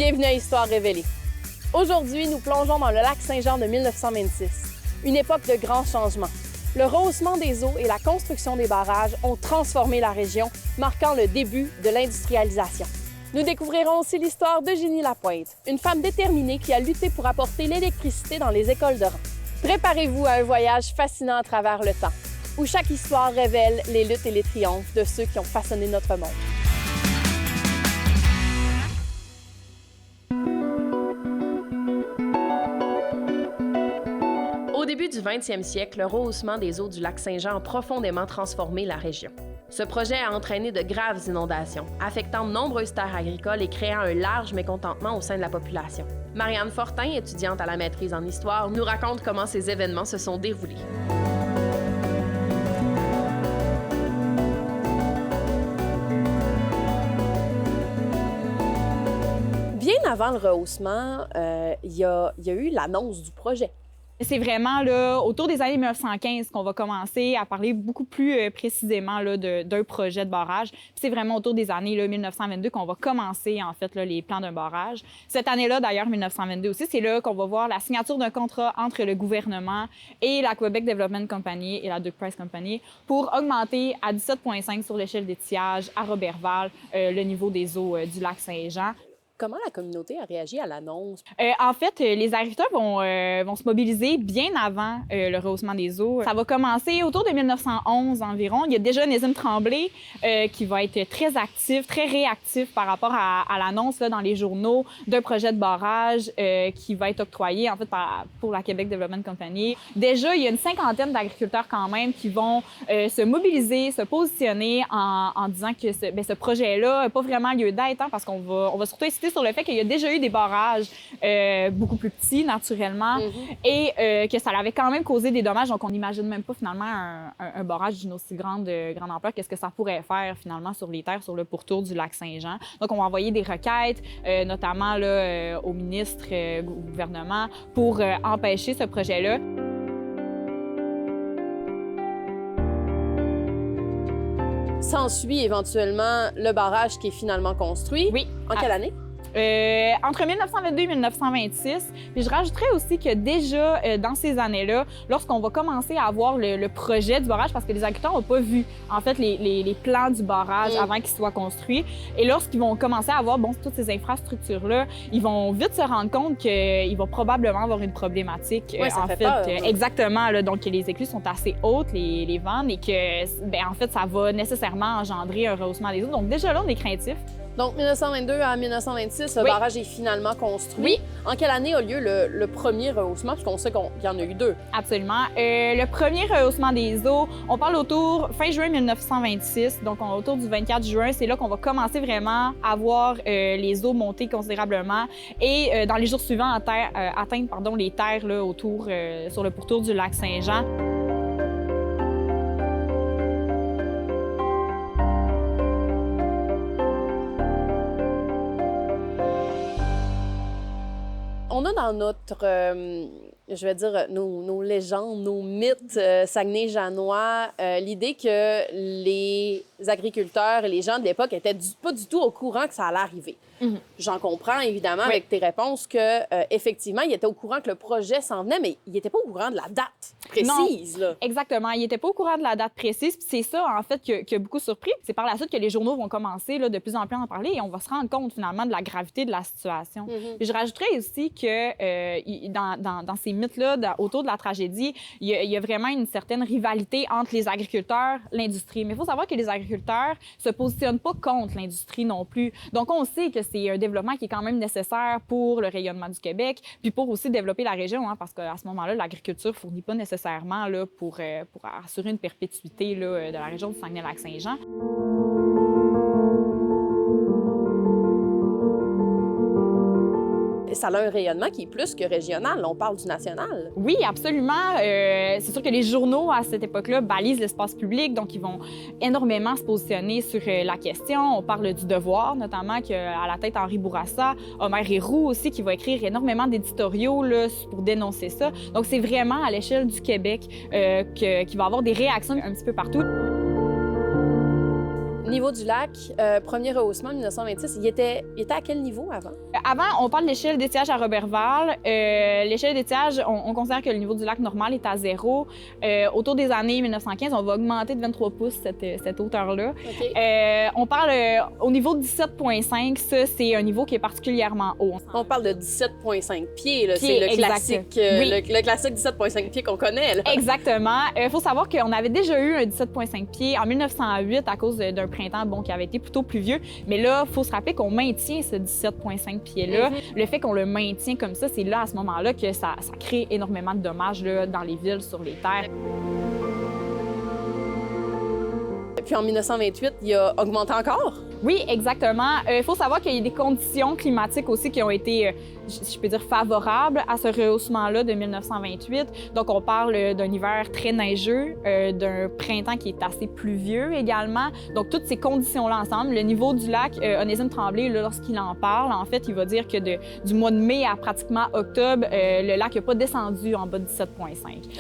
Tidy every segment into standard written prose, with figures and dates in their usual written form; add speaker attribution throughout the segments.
Speaker 1: Bienvenue à Histoire révélée. Aujourd'hui, nous plongeons dans le lac Saint-Jean de 1926, une époque de grands changements. Le rehaussement des eaux et la construction des barrages ont transformé la région, marquant le début de l'industrialisation. Nous découvrirons aussi l'histoire d'Eugénie Lapointe, une femme déterminée qui a lutté pour apporter l'électricité dans les écoles de rang. Préparez-vous à un voyage fascinant à travers le temps, où chaque histoire révèle les luttes et les triomphes de ceux qui ont façonné notre monde. Au début du 20e siècle, le rehaussement des eaux du lac Saint-Jean a profondément transformé la région. Ce projet a entraîné de graves inondations, affectant de nombreuses terres agricoles et créant un large mécontentement au sein de la population. Marianne Fortin, étudiante à la maîtrise en histoire, nous raconte comment ces événements se sont déroulés. Bien avant le rehaussement, il y a eu l'annonce du projet.
Speaker 2: C'est vraiment là, autour des années 1915 qu'on va commencer à parler beaucoup plus précisément là, d'un projet de barrage. C'est vraiment autour des années là, 1922 qu'on va commencer en fait là, les plans d'un barrage. Cette année-là, d'ailleurs, 1922 aussi, c'est là qu'on va voir la signature d'un contrat entre le gouvernement et la Quebec Development Company et la Duke Price Company pour augmenter à 17,5 sur l'échelle d'étiage à Roberval le niveau des eaux du lac Saint-Jean.
Speaker 1: Comment la communauté a réagi à l'annonce?
Speaker 2: En fait, les agriculteurs vont se mobiliser bien avant le rehaussement des eaux. Ça va commencer autour de 1911 environ. Il y a déjà Nézim Tremblay qui va être très actif, très réactif par rapport à l'annonce dans les journaux d'un projet de barrage qui va être octroyé en fait pour la Quebec Development Company. Déjà, il y a une cinquantaine d'agriculteurs quand même qui vont se mobiliser, se positionner en disant que ce projet-là n'a pas vraiment lieu d'être parce qu'on va surtout insister sur le fait qu'il y a déjà eu des barrages beaucoup plus petits, naturellement, et que ça avait quand même causé des dommages. Donc, on n'imagine même pas, finalement, un barrage d'une aussi grande ampleur. Qu'est-ce que ça pourrait faire, finalement, sur les terres, sur le pourtour du lac Saint-Jean. Donc, on va envoyer des requêtes, notamment là, au ministre, au gouvernement, pour empêcher ce projet-là.
Speaker 1: S'ensuit éventuellement le barrage qui est finalement construit.
Speaker 2: Oui.
Speaker 1: En quelle année?
Speaker 2: Entre 1922 et 1926. Puis je rajouterais aussi que déjà, dans ces années-là, lorsqu'on va commencer à avoir le projet du barrage, parce que les agriculteurs n'ont pas vu, en fait, les plans du barrage avant qu'il soit construit. Et lorsqu'ils vont commencer à avoir, toutes ces infrastructures-là, ils vont vite se rendre compte qu'ils vont probablement avoir une problématique.
Speaker 1: Oui, ça
Speaker 2: en
Speaker 1: fait
Speaker 2: fait,
Speaker 1: peur.
Speaker 2: Exactement. Là, donc, les écluses sont assez hautes, les vannes, et que, en fait, ça va nécessairement engendrer un rehaussement des eaux. Donc, déjà là, on est craintif.
Speaker 1: Donc, 1922 à 1926, le barrage est finalement construit.
Speaker 2: Oui.
Speaker 1: En quelle année a lieu le premier rehaussement? Parce qu'on sait qu'il y en a eu deux.
Speaker 2: Absolument. Le premier rehaussement des eaux, on parle autour fin juin 1926, donc autour du 24 juin. C'est là qu'on va commencer vraiment à voir les eaux monter considérablement et dans les jours suivants atteindre les terres là, autour, sur le pourtour du lac Saint-Jean.
Speaker 1: On a dans notre, je vais dire, nos légendes, nos mythes saguenay-janois, l'idée que les agriculteurs et les gens de l'époque n'étaient pas du tout au courant que ça allait arriver. J'en comprends, évidemment, avec tes réponses, que effectivement, ils étaient au courant que le projet s'en venait, mais ils n'étaient pas au courant de la date précise.
Speaker 2: Non,
Speaker 1: là.
Speaker 2: exactement. Ils n'étaient pas au courant de la date précise. Puis c'est ça, en fait, qui a beaucoup surpris. C'est par la suite que les journaux vont commencer là, de plus en plus à en parler et on va se rendre compte, finalement, de la gravité de la situation. Puis je rajouterais aussi que dans ces mythes-là, autour de la tragédie, il y a vraiment une certaine rivalité entre les agriculteurs et l'industrie. Mais il faut savoir que les agriculteurs se positionnent pas contre l'industrie non plus. Donc, on sait que c'est un développement qui est quand même nécessaire pour le rayonnement du Québec, puis pour aussi développer la région, parce qu'à ce moment-là, l'agriculture ne fournit pas nécessairement là, pour assurer une perpétuité là, de la région du Saguenay-Lac-Saint-Jean.
Speaker 1: Ça a un rayonnement qui est plus que régional. On parle du national.
Speaker 2: Oui, absolument. C'est sûr que les journaux, à cette époque-là, balisent l'espace public, donc ils vont énormément se positionner sur la question. On parle du Devoir, notamment, à la tête Henri Bourassa, Omer Héroux aussi, qui va écrire énormément d'éditoriaux là, pour dénoncer ça. Donc, c'est vraiment à l'échelle du Québec qu'il va y avoir des réactions un petit peu partout.
Speaker 1: Niveau du lac, premier rehaussement en 1926, il était à quel niveau avant?
Speaker 2: Avant, on parle de l'échelle d'étiage à Roberval. L'échelle d'étiage, on considère que le niveau du lac normal est à 0. Autour des années 1915, on va augmenter de 23 pouces cette hauteur-là.
Speaker 1: OK.
Speaker 2: On parle au niveau de 17,5, ça, c'est un niveau qui est particulièrement haut.
Speaker 1: On parle de 17,5 pieds, là.
Speaker 2: Pieds,
Speaker 1: C'est le
Speaker 2: exact.
Speaker 1: classique,
Speaker 2: Oui.
Speaker 1: le classique 17,5 pieds qu'on connaît, là.
Speaker 2: Exactement. Il faut savoir qu'on avait déjà eu un 17,5 pieds en 1908 à cause d'un printemps qui avait été plutôt pluvieux. Mais là, il faut se rappeler qu'on maintient ce 17,5 pieds-là. Le fait qu'on le maintient comme ça, c'est là, à ce moment-là, que ça crée énormément de dommages là, dans les villes, sur les terres.
Speaker 1: Puis en 1928, il a augmenté encore?
Speaker 2: Oui, exactement. Il faut savoir qu'il y a des conditions climatiques aussi qui ont été, je peux dire, favorables à ce rehaussement-là de 1928. Donc, on parle d'un hiver très neigeux, d'un printemps qui est assez pluvieux également. Donc, toutes ces conditions-là ensemble, le niveau du lac, Onésime Tremblay, là, lorsqu'il en parle, en fait, il va dire que du mois de mai à pratiquement octobre, le lac n'a pas descendu en bas de 17,5.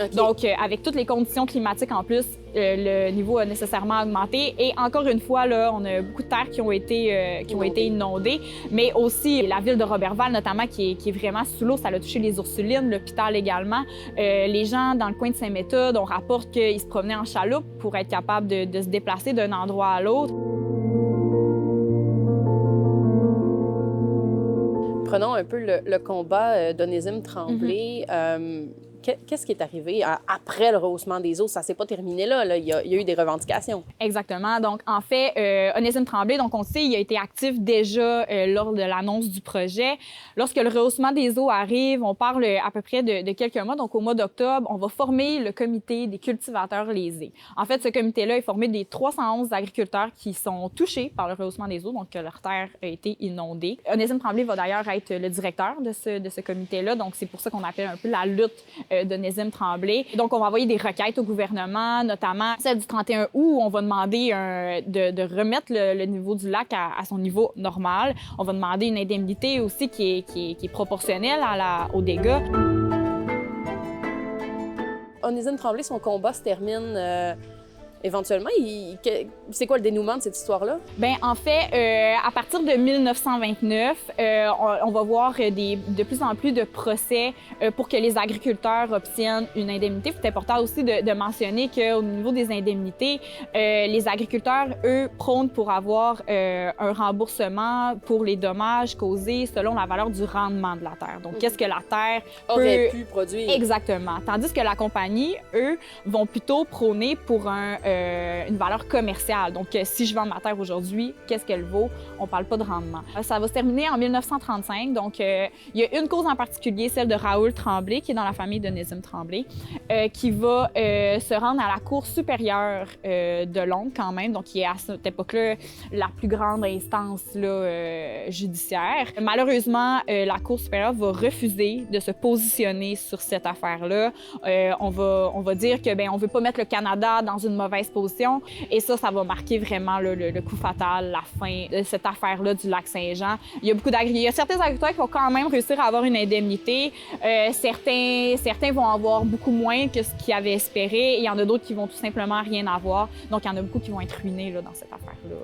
Speaker 1: Okay.
Speaker 2: Donc, avec toutes les conditions climatiques en plus, le niveau a nécessairement augmenté. Et encore une fois, là, on a beaucoup de terres qui ont été inondées, mais aussi la ville de Roberval, notamment, qui est vraiment sous l'eau. Ça a touché les Ursulines, l'hôpital également. Les gens dans le coin de Saint-Méthode, on rapporte qu'ils se promenaient en chaloupe pour être capables de se déplacer d'un endroit à l'autre.
Speaker 1: Prenons un peu le combat d'Onésime Tremblay. Qu'est-ce qui est arrivé après le rehaussement des eaux? Ça ne s'est pas terminé là. Il y a eu des revendications.
Speaker 2: Exactement. Donc, en fait, Onésime Tremblay, donc on sait, il a été actif déjà lors de l'annonce du projet. Lorsque le rehaussement des eaux arrive, on parle à peu près de quelques mois. Donc, au mois d'octobre, on va former le comité des cultivateurs lésés. En fait, ce comité-là est formé des 311 agriculteurs qui sont touchés par le rehaussement des eaux, donc que leur terre a été inondée. Onésime Tremblay va d'ailleurs être le directeur de ce comité-là. Donc, c'est pour ça qu'on appelle un peu la lutte d'Onésime Tremblay. Donc, on va envoyer des requêtes au gouvernement, notamment celle du 31 août, où on va demander de remettre le niveau du lac à son niveau normal. On va demander une indemnité aussi qui est proportionnelle aux dégâts.
Speaker 1: Onésime Tremblay, son combat se termine éventuellement. C'est quoi le dénouement de cette histoire-là?
Speaker 2: Bien, en fait, à partir de 1929, on va voir de plus en plus de procès pour que les agriculteurs obtiennent une indemnité. C'est important aussi de mentionner qu'au niveau des indemnités, les agriculteurs, eux, prônent pour avoir un remboursement pour les dommages causés selon la valeur du rendement de la terre. Donc, qu'est-ce que la terre
Speaker 1: aurait pu produire?
Speaker 2: Exactement. Tandis que la compagnie, eux, vont plutôt prôner pour une valeur commerciale. Donc, si je vends ma terre aujourd'hui, qu'est-ce qu'elle vaut? On ne parle pas de rendement. Ça va se terminer en 1935. Donc, il y a une cause en particulier, celle de Raoul Tremblay, qui est dans la famille d'Onésime Tremblay, qui va se rendre à la Cour supérieure de Londres quand même, donc qui est à cette époque-là la plus grande instance là, judiciaire. Malheureusement, la Cour supérieure va refuser de se positionner sur cette affaire-là. On va dire que on veut pas mettre le Canada dans une mauvaise position. Et ça va marquer vraiment le coup fatal, la fin de cette affaire-là du lac Saint-Jean. Il y a certains agriculteurs qui vont quand même réussir à avoir une indemnité. Certains vont avoir beaucoup moins que ce qu'ils avaient espéré. Et il y en a d'autres qui vont tout simplement rien avoir. Donc, il y en a beaucoup qui vont être ruinés là, dans cette affaire-là.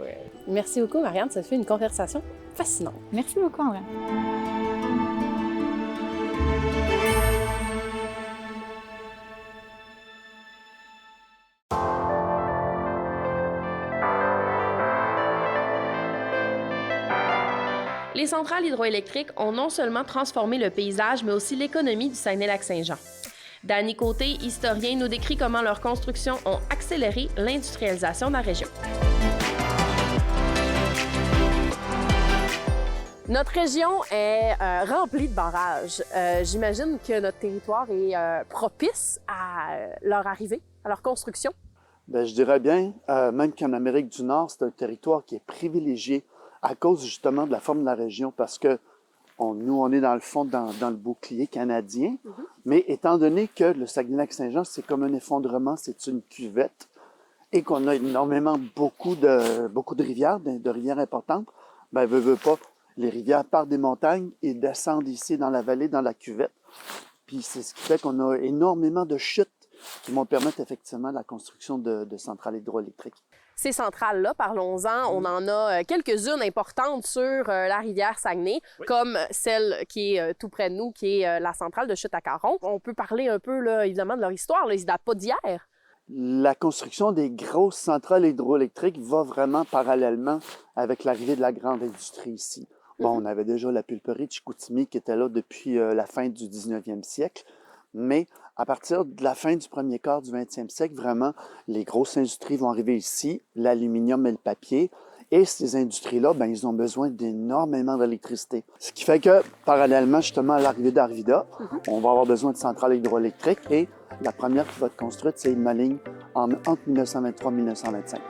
Speaker 1: Merci beaucoup, Marianne. Ça fait une conversation fascinante.
Speaker 2: Merci beaucoup, André.
Speaker 1: Les centrales hydroélectriques ont non seulement transformé le paysage, mais aussi l'économie du Saguenay-Lac-Saint-Jean. Danny Côté, historien, nous décrit comment leurs constructions ont accéléré l'industrialisation de la région. Notre région est remplie de barrages. J'imagine que notre territoire est propice à leur arrivée, à leur construction.
Speaker 3: Bien, je dirais bien, même qu'en Amérique du Nord, c'est un territoire qui est privilégié à cause justement de la forme de la région, parce que nous, on est dans le fond, dans le bouclier canadien, mais étant donné que le Saguenay-Lac-Saint-Jean, c'est comme un effondrement, c'est une cuvette, et qu'on a énormément beaucoup de rivières, de rivières importantes, bien, veut pas, les rivières partent des montagnes et descendent ici dans la vallée, dans la cuvette. Puis c'est ce qui fait qu'on a énormément de chutes qui vont permettre effectivement la construction de centrales hydroélectriques.
Speaker 1: Ces centrales-là, parlons-en, on en a quelques-unes importantes sur la rivière Saguenay, comme celle qui est tout près de nous, qui est la centrale de Chute-à-Caron. On peut parler un peu, là, évidemment, de leur histoire. Là, ils ne datent pas d'hier.
Speaker 3: La construction des grosses centrales hydroélectriques va vraiment parallèlement avec l'arrivée de la grande industrie ici. Bon, on avait déjà la pulperie de Chicoutimi qui était là depuis la fin du 19e siècle, mais à partir de la fin du premier quart du 20e siècle, vraiment, les grosses industries vont arriver ici, l'aluminium et le papier, et ces industries-là, bien, ils ont besoin d'énormément d'électricité. Ce qui fait que, parallèlement justement à l'arrivée d'Arvida, on va avoir besoin de centrales hydroélectriques, et la première qui va être construite, c'est une ligne entre 1923 et 1925.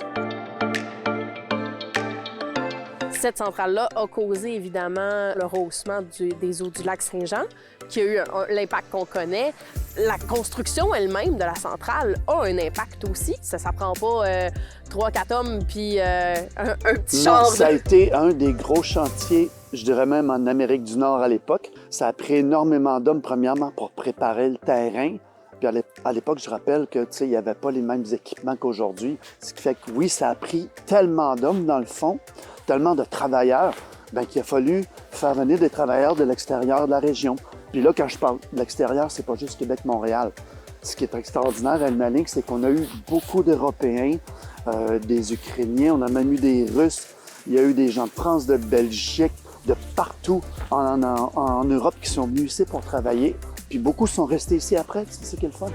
Speaker 1: Cette centrale-là a causé évidemment le rehaussement des eaux du lac Saint-Jean, qui a eu l'impact qu'on connaît. La construction elle-même de la centrale a un impact aussi. Ça prend pas 3-4 hommes puis un petit char.
Speaker 3: Non, ça a été un des gros chantiers, je dirais même en Amérique du Nord à l'époque. Ça a pris énormément d'hommes, premièrement, pour préparer le terrain. Puis à l'époque, je rappelle que, tu sais, il n'y avait pas les mêmes équipements qu'aujourd'hui. Ce qui fait que, oui, ça a pris tellement d'hommes, dans le fond, tellement de travailleurs, bien qu'il a fallu faire venir des travailleurs de l'extérieur de la région. Puis là, quand je parle de l'extérieur, c'est pas juste Québec-Montréal. Ce qui est extraordinaire à Almalinc, c'est qu'on a eu beaucoup d'Européens, des Ukrainiens, on a même eu des Russes, il y a eu des gens de France, de Belgique, de partout en Europe qui sont venus ici pour travailler. Puis beaucoup sont restés ici après, c'est ça qui est le fun.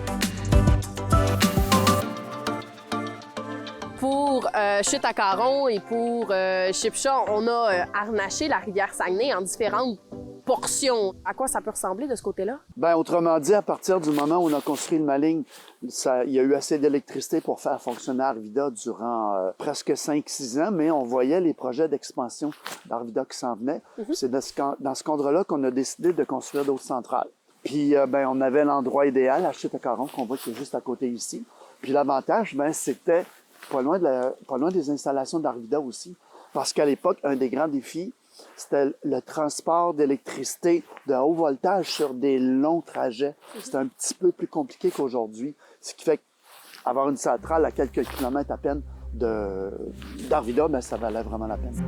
Speaker 1: Pour Chute-à-Caron et pour Chipcha, on a harnaché la rivière Saguenay en différentes portions. À quoi ça peut ressembler de ce côté-là?
Speaker 3: Bien, autrement dit, à partir du moment où on a construit le Maligne, il y a eu assez d'électricité pour faire fonctionner Arvida durant presque 5-6 ans, mais on voyait les projets d'expansion d'Arvida qui s'en venaient. C'est dans ce cadre-là qu'on a décidé de construire d'autres centrales. Puis, ben, on avait l'endroit idéal à Chute-à-Caron, qu'on voit qui est juste à côté ici. Puis l'avantage, ben, c'était pas loin des installations d'Arvida aussi. Parce qu'à l'époque, un des grands défis, c'était le transport d'électricité de haut voltage sur des longs trajets. C'était un petit peu plus compliqué qu'aujourd'hui. Ce qui fait qu'avoir une centrale à quelques kilomètres à peine d'Arvida, ben, ça valait vraiment la peine.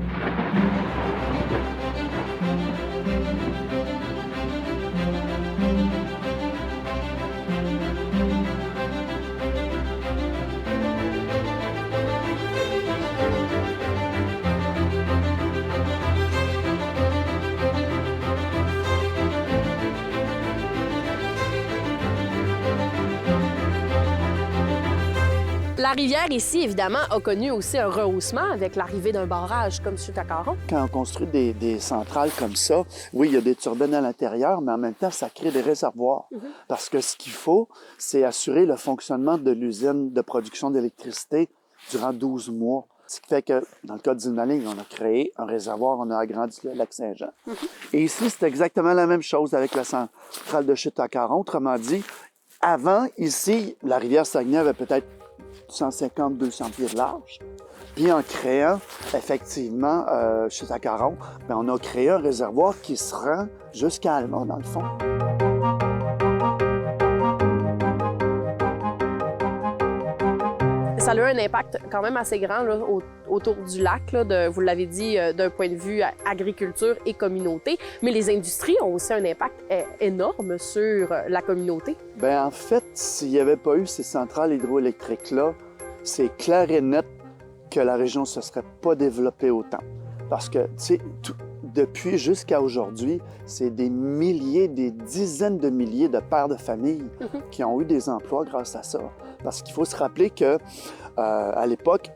Speaker 1: La rivière ici, évidemment, a connu aussi un rehaussement avec l'arrivée d'un barrage comme Chute-à-Caron.
Speaker 3: Quand on construit des centrales comme ça, oui, il y a des turbines à l'intérieur, mais en même temps, ça crée des réservoirs. Parce que ce qu'il faut, c'est assurer le fonctionnement de l'usine de production d'électricité durant 12 mois. Ce qui fait que, dans le cas d'Ilmaling, on a créé un réservoir, on a agrandi le lac Saint-Jean. Et ici, c'est exactement la même chose avec la centrale de Chute-à-Caron. Autrement dit, avant, ici, la rivière Saguenay avait peut-être 150-200 pieds de large. Puis en créant, effectivement, Chute-à-Caron, bien, on a créé un réservoir qui se rend jusqu'à Alma, dans le fond.
Speaker 1: Ça a eu un impact quand même assez grand là, autour du lac, là, vous l'avez dit, d'un point de vue agriculture et communauté. Mais les industries ont aussi un impact énorme sur la communauté.
Speaker 3: Bien, en fait, s'il n'y avait pas eu ces centrales hydroélectriques-là, c'est clair et net que la région ne se serait pas développée autant. Parce que, tu sais, depuis jusqu'à aujourd'hui, c'est des milliers, des dizaines de milliers de pères de famille qui ont eu des emplois grâce à ça. Parce qu'il faut se rappeler que à l'époque,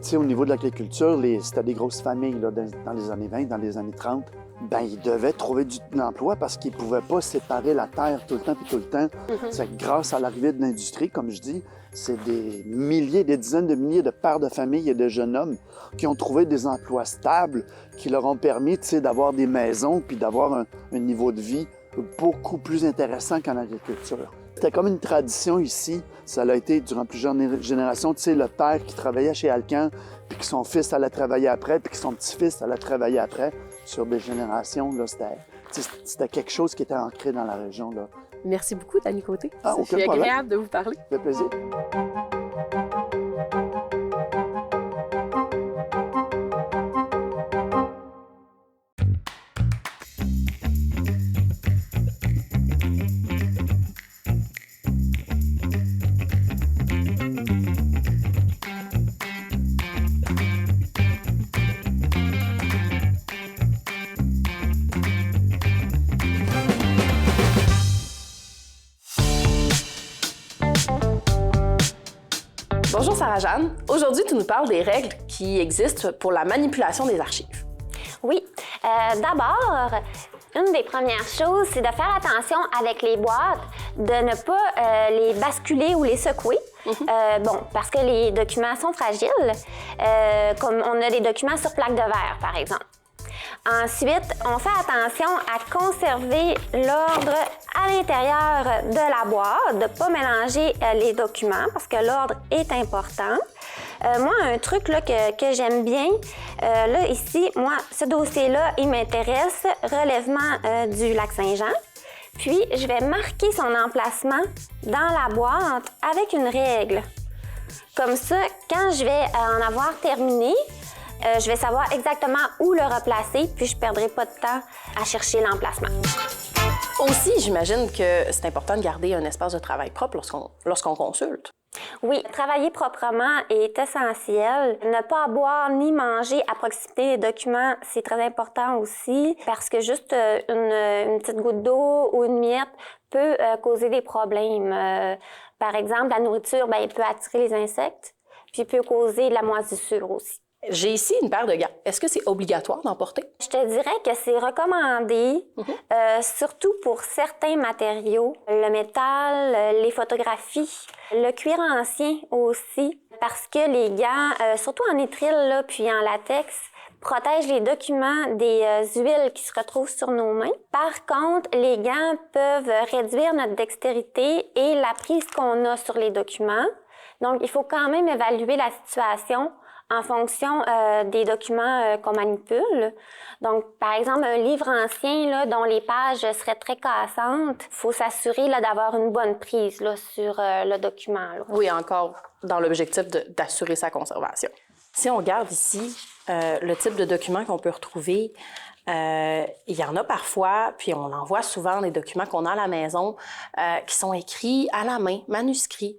Speaker 3: tu sais, au niveau de l'agriculture, c'était des grosses familles là, dans les années 20, dans les années 30. Ben, ils devaient trouver de l'emploi parce qu'ils ne pouvaient pas séparer la terre tout le temps puis tout le temps. C'est que grâce à l'arrivée de l'industrie, comme je dis, c'est des milliers, des dizaines de milliers de pères de famille et de jeunes hommes qui ont trouvé des emplois stables, qui leur ont permis, tu sais, d'avoir des maisons puis d'avoir un niveau de vie beaucoup plus intéressant qu'en agriculture. C'était comme une tradition ici. Ça a été durant plusieurs générations. Tu sais, le père qui travaillait chez Alcan, puis que son fils allait travailler après, puis que son petit-fils allait travailler après. Sur des générations, là, c'était quelque chose qui était ancré dans la région, là,
Speaker 1: Merci beaucoup, Dany Côté.
Speaker 3: Aucun
Speaker 1: C'est
Speaker 3: problème.
Speaker 1: agréable de vous parler.
Speaker 3: Ça fait plaisir.
Speaker 1: Bonjour Sarah-Jeanne. Aujourd'hui, tu nous parles des règles qui existent pour la manipulation des archives.
Speaker 4: Oui. D'abord, une des premières choses, c'est de faire attention avec les boîtes, de ne pas les basculer ou les secouer. Parce que les documents sont fragiles, comme on a des documents sur plaque de verre, par exemple. Ensuite, on fait attention à conserver l'ordre à l'intérieur de la boîte, de ne pas mélanger les documents parce que l'ordre est important. Moi, un truc là, que j'aime bien, là ici, moi, ce dossier-là, il m'intéresse, relèvement du Lac-Saint-Jean. Puis, je vais marquer son emplacement dans la boîte avec une règle. Comme ça, quand je vais en avoir terminé, je vais savoir exactement où le replacer, puis je ne perdrai pas de temps à chercher l'emplacement.
Speaker 1: Aussi, j'imagine que c'est important de garder un espace de travail propre lorsqu'on consulte.
Speaker 4: Oui, travailler proprement est essentiel. Ne pas boire ni manger à proximité des documents, c'est très important aussi parce que juste une petite goutte d'eau ou une miette peut causer des problèmes. Par exemple, la nourriture, il peut attirer les insectes, puis peut causer de la moisissure aussi.
Speaker 1: J'ai ici une paire de gants. Est-ce que c'est obligatoire d'en porter?
Speaker 4: Je te dirais que c'est recommandé, surtout pour certains matériaux, le métal, les photographies, le cuir ancien aussi, parce que les gants, surtout en nitrile là, puis en latex, protègent les documents des huiles qui se retrouvent sur nos mains. Par contre, les gants peuvent réduire notre dextérité et la prise qu'on a sur les documents. Donc, il faut quand même évaluer la situation en fonction des documents qu'on manipule. Donc, par exemple, un livre ancien là, dont les pages seraient très cassantes, il faut s'assurer là, d'avoir une bonne prise là, sur le document. Là.
Speaker 1: Oui, encore dans l'objectif d'assurer sa conservation. Si on regarde ici le type de documents qu'on peut retrouver, il y en a parfois, puis on en voit souvent, des documents qu'on a à la maison qui sont écrits à la main, manuscrits.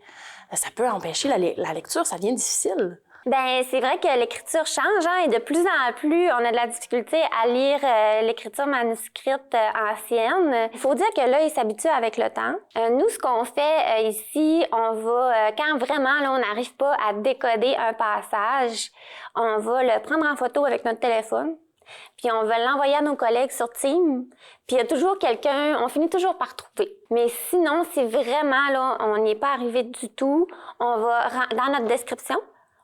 Speaker 1: Ça peut empêcher la lecture, ça devient difficile.
Speaker 4: Bien, c'est vrai que l'écriture change, hein, et de plus en plus, on a de la difficulté à lire l'écriture manuscrite ancienne. Il faut dire que l'œil s'habitue avec le temps. Nous, ce qu'on fait ici, on va, quand vraiment là, on n'arrive pas à décoder un passage, on va le prendre en photo avec notre téléphone, puis on va l'envoyer à nos collègues sur Teams. Puis il y a toujours quelqu'un, on finit toujours par trouver. Mais sinon, si vraiment là, on n'y est pas arrivé du tout, on va, dans notre description,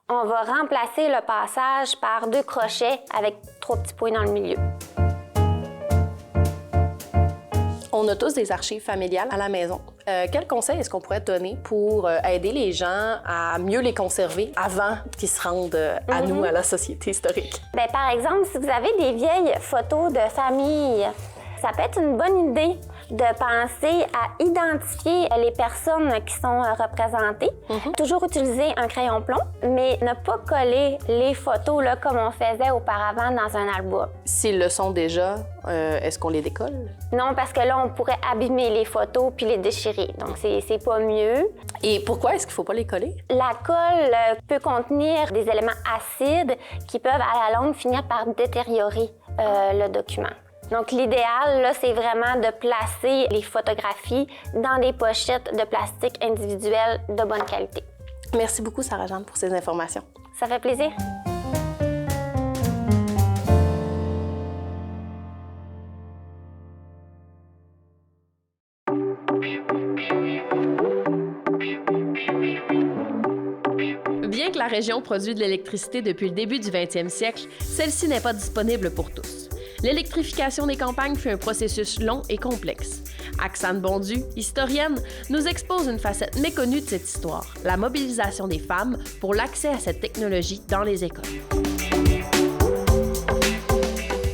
Speaker 4: on va remplacer le passage par 2 crochets avec 3 petits points dans le milieu.
Speaker 1: On a tous des archives familiales à la maison. Quels conseils est-ce qu'on pourrait donner pour aider les gens à mieux les conserver avant qu'ils se rendent à nous, à la Société historique?
Speaker 4: Bien, par exemple, si vous avez des vieilles photos de famille, ça peut être une bonne idée de penser à identifier les personnes qui sont représentées. Toujours utiliser un crayon plomb, mais ne pas coller les photos là, comme on faisait auparavant dans un album.
Speaker 1: S'ils le sont déjà, est-ce qu'on les décolle?
Speaker 4: Non, parce que là, on pourrait abîmer les photos puis les déchirer. Donc, c'est pas mieux.
Speaker 1: Et pourquoi est-ce qu'il ne faut pas les coller?
Speaker 4: La colle peut contenir des éléments acides qui peuvent, à la longue, finir par détériorer le document. Donc, l'idéal, là, c'est vraiment de placer les photographies dans des pochettes de plastique individuelles de bonne qualité.
Speaker 1: Merci beaucoup, Sarah-Jeanne, pour ces informations.
Speaker 4: Ça fait plaisir.
Speaker 5: Bien que la région produit de l'électricité depuis le début du 20e siècle, celle-ci n'est pas disponible pour tous. L'électrification des campagnes fut un processus long et complexe. Axane Bondu, historienne, nous expose une facette méconnue de cette histoire, la mobilisation des femmes pour l'accès à cette technologie dans les écoles.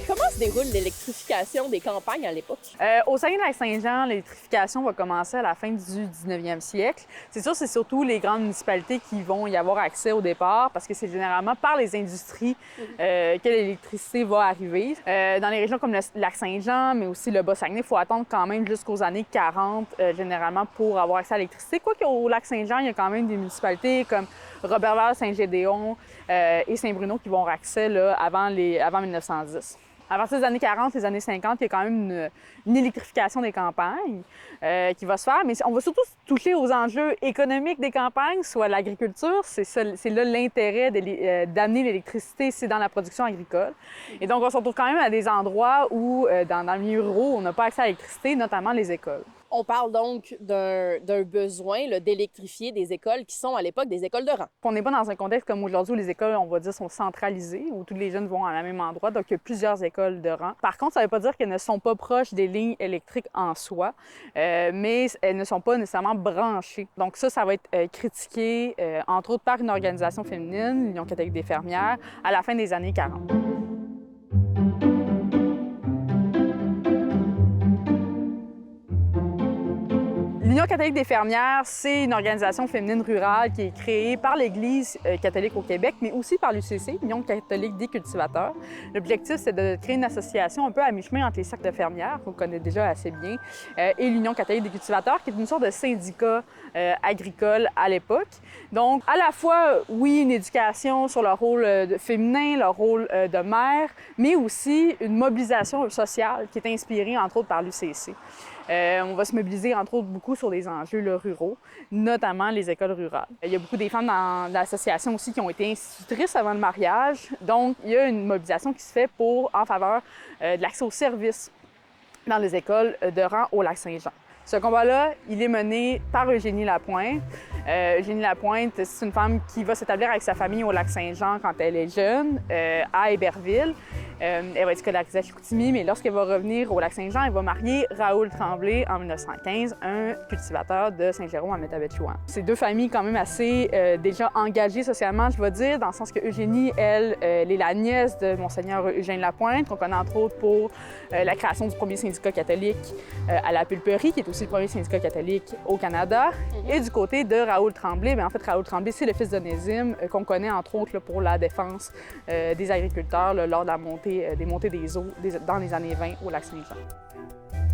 Speaker 1: Comment se déroule l'électrification des campagnes à l'époque?
Speaker 6: Au Saguenay-Lac-Saint-Jean, l'électrification va commencer à la fin du 19e siècle. C'est sûr, c'est surtout les grandes municipalités qui vont y avoir accès au départ parce que c'est généralement par les industries que l'électricité va arriver. Dans les régions comme le Lac-Saint-Jean, mais aussi le Bas-Saguenay, il faut attendre quand même jusqu'aux années 40 généralement pour avoir accès à l'électricité. Quoique au Lac-Saint-Jean, il y a quand même des municipalités comme Roberval, Saint-Gédéon et Saint-Bruno qui vont avoir accès là, avant 1910. À partir des années 40, les années 50, il y a quand même une électrification des campagnes qui va se faire, mais on va surtout toucher aux enjeux économiques des campagnes, soit l'agriculture. C'est là l'intérêt d'amener l'électricité, c'est dans la production agricole. Et donc, on se retrouve quand même à des endroits où, dans le milieu rural, on n'a pas accès à l'électricité, notamment les écoles.
Speaker 1: On parle donc d'un besoin d'électrifier des écoles qui sont à l'époque des écoles de rang.
Speaker 6: On n'est pas dans un contexte comme aujourd'hui où les écoles, on va dire, sont centralisées, où tous les jeunes vont à la même endroit, donc il y a plusieurs écoles de rang. Par contre, ça ne veut pas dire qu'elles ne sont pas proches des lignes électriques en soi, mais elles ne sont pas nécessairement branchées. Donc ça va être critiqué, entre autres par une organisation féminine, l'Union catholique des fermières, à la fin des années 40. L'Union catholique des fermières, c'est une organisation féminine rurale qui est créée par l'Église catholique au Québec, mais aussi par l'UCC, l'Union catholique des cultivateurs. L'objectif, c'est de créer une association un peu à mi-chemin entre les cercles de fermières, qu'on connaît déjà assez bien, et l'Union catholique des cultivateurs, qui est une sorte de syndicat agricole à l'époque. Donc, à la fois, oui, une éducation sur leur rôle féminin, leur rôle de mère, mais aussi une mobilisation sociale qui est inspirée, entre autres, par l'UCC. On va se mobiliser, entre autres, beaucoup sur des enjeux ruraux, notamment les écoles rurales. Il y a beaucoup des femmes dans l'association aussi qui ont été institutrices avant le mariage. Donc, il y a une mobilisation qui se fait en faveur de l'accès aux services dans les écoles de rang au Lac-Saint-Jean. Ce combat-là, il est mené par Eugénie Lapointe. Eugénie Lapointe, c'est une femme qui va s'établir avec sa famille au Lac-Saint-Jean quand elle est jeune, à Héberville. Elle va être scolarisée à Chicoutimi, mais lorsqu'elle va revenir au Lac-Saint-Jean, elle va marier Raoul Tremblay en 1915, un cultivateur de Saint-Jérôme à Métabetchouan. C'est deux familles quand même assez déjà engagées socialement, je vais dire, dans le sens que Eugénie, elle est la nièce de Monseigneur Eugène Lapointe, qu'on connaît entre autres pour la création du premier syndicat catholique à la Pulperie, qui est aussi le premier syndicat catholique au Canada. Et du côté de Raoul Tremblay, bien, en fait, Raoul Tremblay, c'est le fils d'Onésime, qu'on connaît entre autres là, pour la défense des agriculteurs là, lors de la montée des montées des eaux dans les années 20 au Lac-Saint-Jean.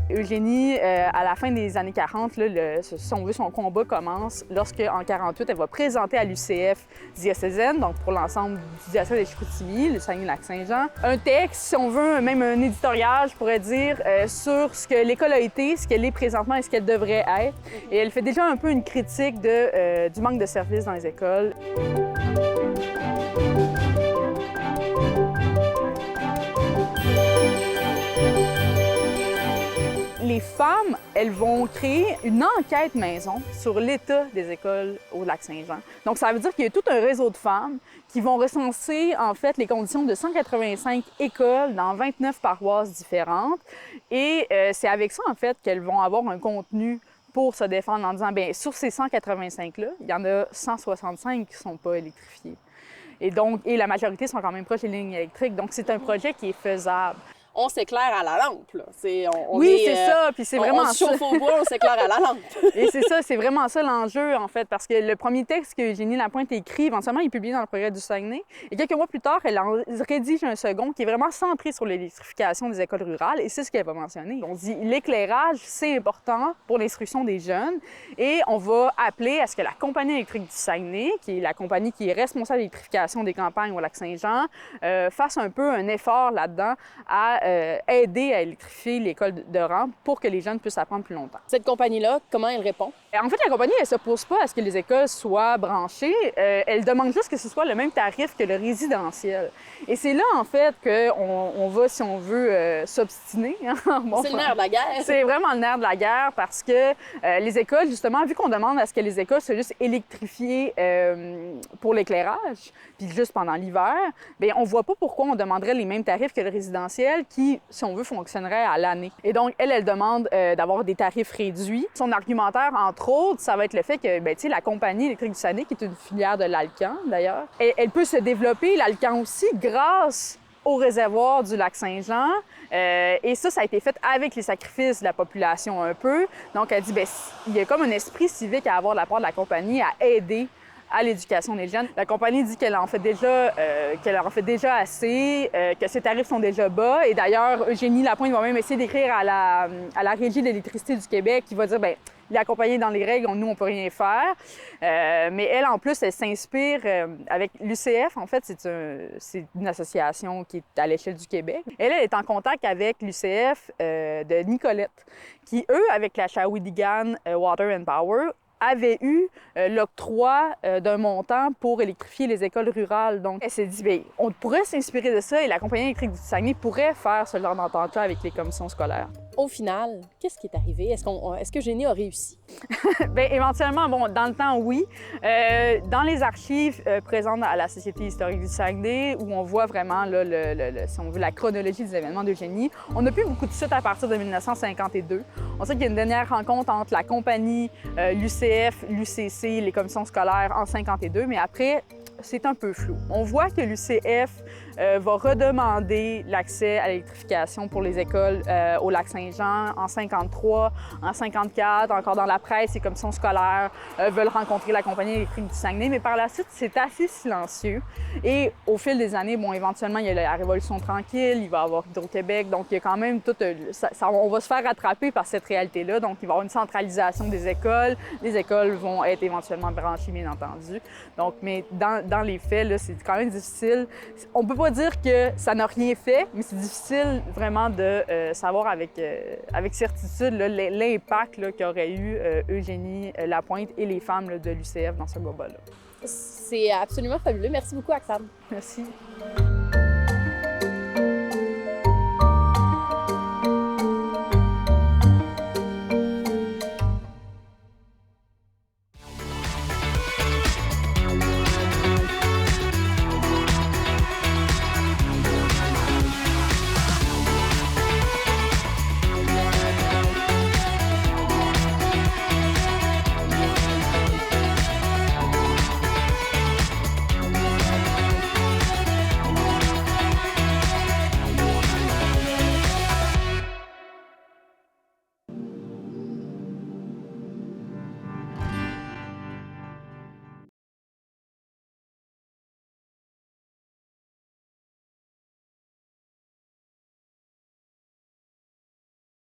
Speaker 6: Eugénie, à la fin des années 40, là, son combat commence lorsque, en 48, elle va présenter à l'UCF diocésaine, donc pour l'ensemble du diocèse de Chicoutimi, le Saguenay-Lac-Saint-Jean, un texte, si on veut, même un éditorial, je pourrais dire, sur ce que l'école a été, ce qu'elle est présentement et ce qu'elle devrait être. Et elle fait déjà un peu une critique du manque de services dans les écoles. Les femmes, elles vont créer une enquête maison sur l'état des écoles au Lac-Saint-Jean. Donc, ça veut dire qu'il y a tout un réseau de femmes qui vont recenser, en fait, les conditions de 185 écoles dans 29 paroisses différentes. Et c'est avec ça, en fait, qu'elles vont avoir un contenu pour se défendre en disant, bien, sur ces 185-là, il y en a 165 qui ne sont pas électrifiés. Et la majorité sont quand même proches des lignes électriques. Donc, c'est un projet qui est faisable.
Speaker 1: On s'éclaire à la lampe, là.
Speaker 6: Oui, c'est ça, puis c'est vraiment
Speaker 1: on se chauffe au bois, on s'éclaire à la lampe.
Speaker 6: Et c'est ça, c'est vraiment ça l'enjeu, en fait, parce que le premier texte que Eugénie Lapointe écrit, éventuellement, il est publié dans le Progrès du Saguenay. Et quelques mois plus tard, elle en rédige un second qui est vraiment centré sur l'électrification des écoles rurales, et c'est ce qu'elle va mentionner. On dit l'éclairage, c'est important pour l'instruction des jeunes, et on va appeler à ce que la Compagnie électrique du Saguenay, qui est la compagnie qui est responsable de l'électrification des campagnes au Lac-Saint-Jean, fasse un peu un effort là-dedans à aider à électrifier l'école de rang pour que les jeunes puissent apprendre plus longtemps.
Speaker 1: Cette compagnie-là, comment elle répond?
Speaker 6: En fait, la compagnie, elle ne s'oppose pas à ce que les écoles soient branchées. Elle demande juste que ce soit le même tarif que le résidentiel. Et c'est là, en fait, qu'on va, si on veut, s'obstiner. Bon,
Speaker 1: c'est le nerf de la guerre.
Speaker 6: C'est vraiment le nerf de la guerre parce que les écoles, justement, vu qu'on demande à ce que les écoles soient juste électrifiées pour l'éclairage, puis juste pendant l'hiver, bien, on ne voit pas pourquoi on demanderait les mêmes tarifs que le résidentiel qui, si on veut, fonctionnerait à l'année. Et donc, elle demande d'avoir des tarifs réduits. Son argumentaire, entre autres, ça va être le fait que, bien, tu sais, la Compagnie électrique du Saguenay, qui est une filière de l'Alcan, d'ailleurs, elle peut se développer, l'Alcan aussi, grâce au réservoir du lac Saint-Jean. Et ça a été fait avec les sacrifices de la population un peu. Donc, elle dit, bien, il y a comme un esprit civique à avoir de la part de la compagnie à aider à l'éducation des jeunes. La compagnie dit qu'elle en fait déjà assez, que ses tarifs sont déjà bas. Et d'ailleurs, Eugénie Lapointe va même essayer d'écrire à la Régie de l'électricité du Québec qui va dire, bien, il est accompagné dans les règles, nous, on peut rien faire. Mais elle, en plus, elle s'inspire avec l'UCF. En fait, c'est une association qui est à l'échelle du Québec. Elle est en contact avec l'UCF de Nicolette, qui, eux, avec la Shawinigan Water and Power, avait eu l'octroi d'un montant pour électrifier les écoles rurales. Donc, elle s'est dit, bien, on pourrait s'inspirer de ça et la compagnie électrique du Saguenay pourrait faire ce genre d'entente-là avec les commissions scolaires.
Speaker 1: Au final, qu'est-ce qui est arrivé? Est-ce que Eugénie a réussi?
Speaker 6: Bien, éventuellement, bon, dans le temps, oui. Dans les archives présentes à la Société historique du Saguenay, où on voit vraiment, là, si on veut, la chronologie des événements d'Eugénie, on n'a plus beaucoup de suite à partir de 1952. On sait qu'il y a une dernière rencontre entre la compagnie, l'UCF, l'UCC, les commissions scolaires en 52, mais après, c'est un peu flou. On voit que l'UCF va redemander l'accès à l'électrification pour les écoles au lac Saint-Jean en 53, en 54, encore dans la presse, les commissions scolaires veulent rencontrer la compagnie électrique du Saguenay, mais par la suite, c'est assez silencieux. Et au fil des années, bon, éventuellement, il y a la Révolution tranquille, il va y avoir Hydro-Québec, donc il y a quand même tout... on va se faire rattraper par cette réalité-là, donc il va y avoir une centralisation des écoles, les écoles vont être éventuellement branchées, bien entendu. Donc, mais dans les faits, là, c'est quand même difficile. On peut pas dire que ça n'a rien fait, mais c'est difficile vraiment de savoir avec certitude l'impact qu'aurait eu Eugénie Lapointe et les femmes là, de l'UCF dans ce combat-là.
Speaker 1: C'est absolument fabuleux. Merci beaucoup, Axane.
Speaker 6: Merci.